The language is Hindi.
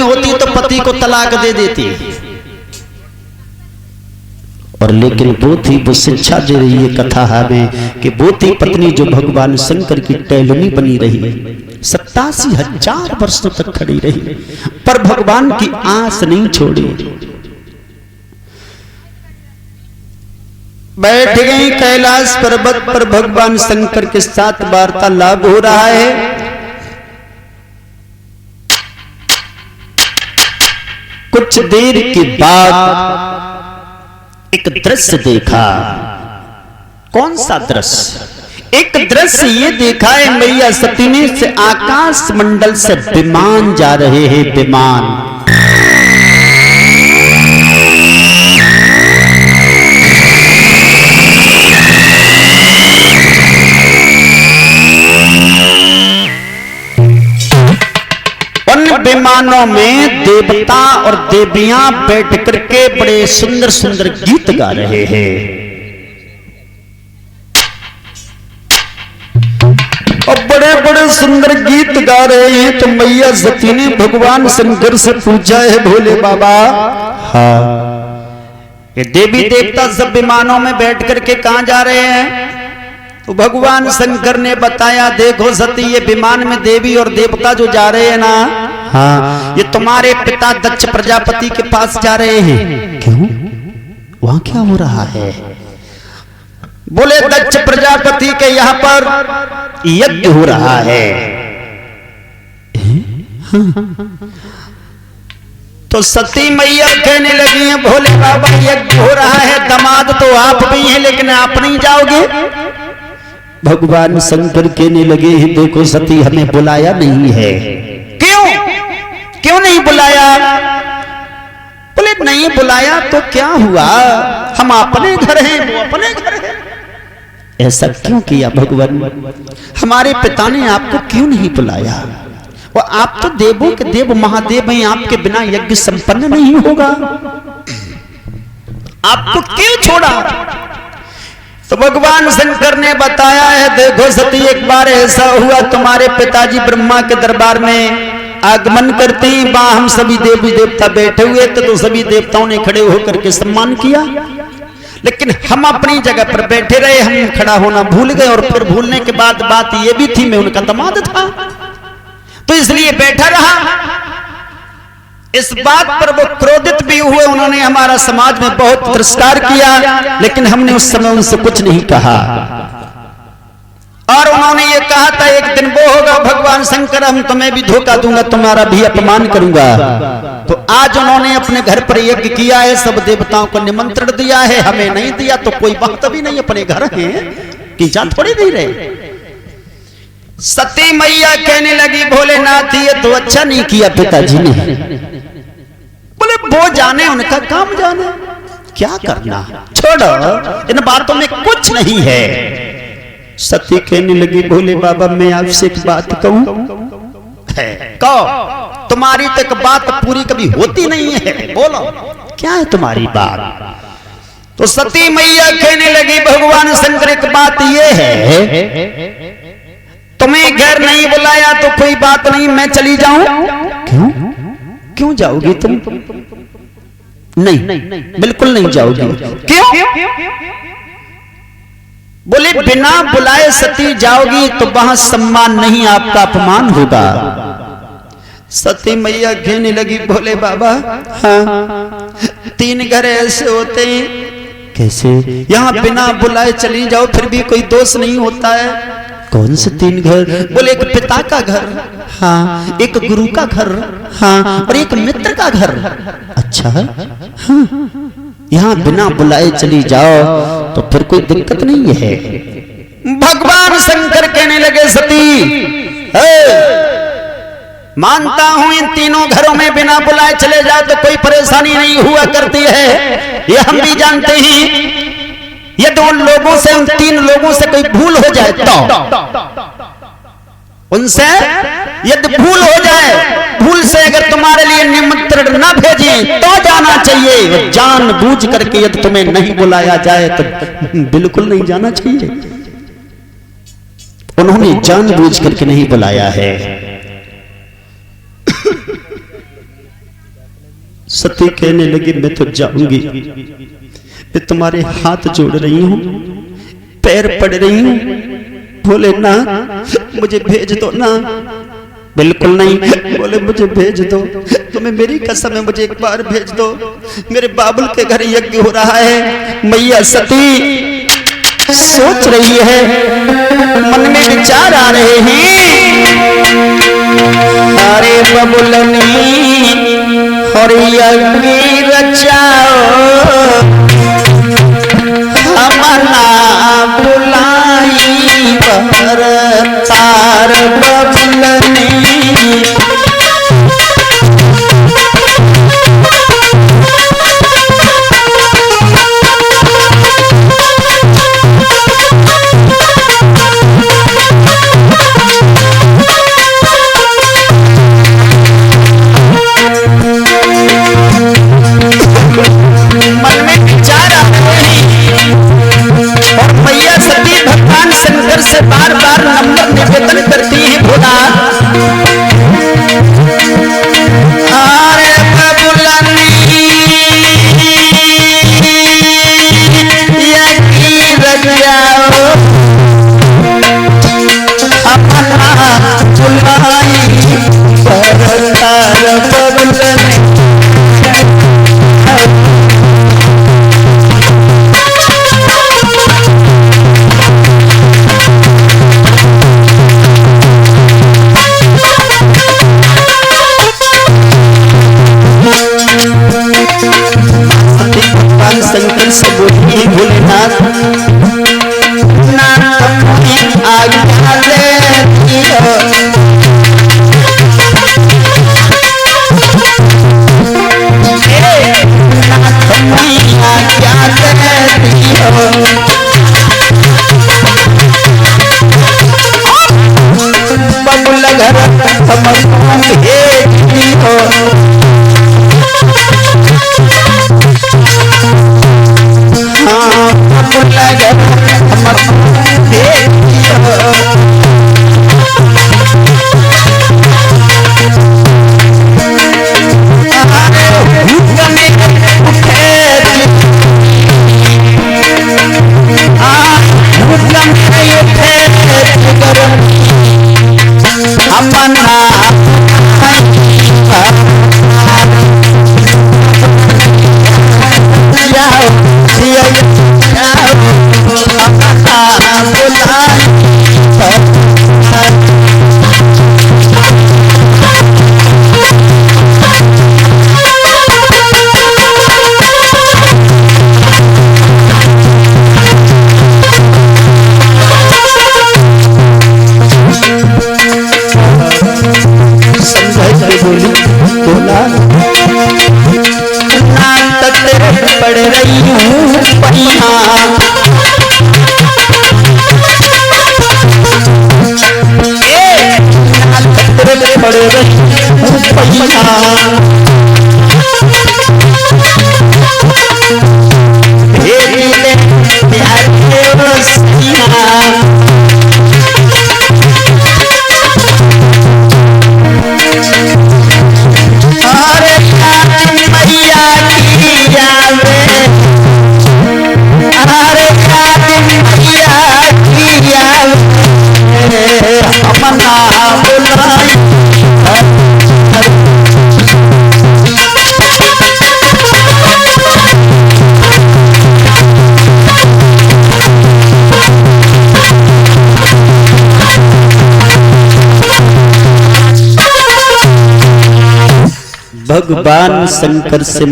होती तो पति को तलाक दे देती, और लेकिन वो थी, वो शिक्षा दे रही है कथा हमें कि वो थी पत्नी जो भगवान शंकर की टहलनी बनी रही, 87,000 वर्षों तक खड़ी रही, पर भगवान की आस नहीं छोड़ी। बैठ गई कैलाश पर्वत पर, भगवान शंकर के साथ वार्तालाप हो रहा है। कुछ देर के बाद एक दृश्य देखा। कौन सा दृश्य? एक दृश्य ये देखा है मैया सती ने से आकाश मंडल से विमान जा रहे हैं, विमान। उन विमानों में देवता और देवियां बैठ करके बड़े सुंदर सुंदर गीत गा रहे हैं, और बड़े बड़े सुंदर गीत गा रहे हैं। तो मैया सती ने भगवान शंकर से पूछा है, भोले बाबा, हाँ, ये देवी देवता सब विमानों में बैठ करके कहां जा रहे हैं? तो भगवान शंकर ने बताया, देखो सती, ये विमान में देवी और देवता जो जा रहे हैं ना, हाँ, ये तुम्हारे पिता दक्ष प्रजापति के पास जा रहे हैं। क्यों? वहां क्या हो रहा है? बोले दक्ष प्रजापति के यहाँ पर यज्ञ हो रहा है। तो सती मैया कहने लगी हैं, भोले बाबा यज्ञ हो रहा है, दामाद तो आप भी हैं, लेकिन आप नहीं जाओगे? भगवान शंकर कहने लगे हैं, देखो सती, हमें बुलाया नहीं है। क्यों? क्यों नहीं बुलाया? बोले नहीं बुलाया तो क्या हुआ, हम अपने घर हैं, वो अपने घर है। ऐसा क्यों किया भगवान? हमारे पिता ने आपको क्यों नहीं बुलाया? और आप तो देवों के देव महादेव हैं, आपके बिना यज्ञ संपन्न नहीं होगा, आपको क्यों छोड़ा? तो भगवान शंकर ने बताया है, देखो सती, एक बार ऐसा हुआ, तुम्हारे पिताजी ब्रह्मा के दरबार में आगमन करते हैं, वहां हम सभी देवी देवता बैठे हुए थे, तो सभी देवताओं ने खड़े होकर के सम्मान किया, लेकिन हम अपनी जगह पर बैठे रहे, हम खड़ा होना भूल गए। और फिर भूलने के बाद बात ये भी थी, मैं उनका दामाद था, तो इसलिए बैठा रहा। इस बात पर वो क्रोधित भी हुए, उन्होंने हमारा समाज में बहुत तिरस्कार किया, लेकिन हमने उस समय उनसे कुछ नहीं कहा। और उन्होंने ये कहा था, एक दिन वो होगा भगवान शंकर, हम तुम्हें भी धोखा दूंगा, तुम्हारा भी अपमान करूंगा। तो आज उन्होंने अपने घर पर यज्ञ किया है, सब देवताओं को निमंत्रण दिया है, हमें नहीं दिया, तो कोई बात भी नहीं, अपने घर है कि जा थोड़ी दे रहे। सती मैया कहने लगी, भोलेनाथ, ये तो अच्छा नहीं किया पिताजी ने। बोले वो जाने, उनका काम जाने, क्या करना, छोड़ो, इन बातों में कुछ नहीं है। सती कहने लगी, भोले बाबा, मैं आपसे एक बात कहूं? कहो। तुम्हारी तक बात पूरी कभी होती नहीं है, बोलो क्या है तुम्हारी बात? तो सती मैया कहने लगी, भगवान शंकर, एक बात ये है, तुम्हें घर नहीं बुलाया तो कोई बात नहीं, मैं चली जाऊं। क्यों? क्यों जाओगी तुम? नहीं, बिल्कुल नहीं जाओगी। क्यों? बोले बिना बुलाए सती जाओगी तो वहां सम्मान नहीं, आपका अपमान होगा। सती मैया कहने लगी, भोले बाबा, हाँ, 3 घर ऐसे होते हैं। कैसे? यहाँ बिना बुलाए चली जाओ फिर भी कोई दोष नहीं होता है। कौन से 3 घर? बोले एक पिता का घर, हाँ, एक गुरु का घर, हाँ, और एक मित्र का घर। अच्छा, हाँ, यहाँ बिना बुलाए चली जाओ तो फिर कोई दिक्कत नहीं है। भगवान शंकर कहने लगे, सती, मानता हूं इन 3 घरों में बिना बुलाए चले जाओ तो कोई परेशानी नहीं हुआ करती है, ये हम भी जानते हैं। यदि उन लोगों से, उन 3 लोगों से कोई भूल हो जाए तो, उनसे यदि भूल हो जाए, भूल से अगर तुम्हारे लिए निमंत्रण न भेजे तो जाना चाहिए, जानबूझ करके यदि तुम्हें नहीं बुलाया जाए तो बिल्कुल नहीं जाना चाहिए। उन्होंने जानबूझ करके नहीं बुलाया है। सती कहने लगी मैं तो जाऊंगी, मैं तुम्हारे हाथ जोड़ रही हूं, पैर पड़ रही हूं, बोले ना मुझे भेज दो ना। बिल्कुल नहीं, बोले मुझे भेज दो, तुम्हें मेरी कसम है मुझे एक बार भेज दो, मेरे बाबुल के घर यज्ञ हो रहा है। मैया सती सोच रही है, मन में विचार आ रहे हैं, अरे बबुलनी और यज्ञ रचाओ, हमना बुलाई पर तार बबुलनी। से बार बार नम्र निवेदन करती है भोला, अरे बबुलनी यज्ञ रचाओ, अपना बुलाई पर तार बबुलनी। शंकर से बोली भोलेनाथ नाथ तुम्हें आज्ञा देती हो, नाथ तुम्हें आज्ञा देती हो, बबुल घर हमको भेजती हो, पड़ रही हूँ पहिया, पड़ रही हूँ पहिया, प्यार के रसिया, अरे मैया की जावे, अरे मैया की जावे, अपना बुलाई भगवान शंकर से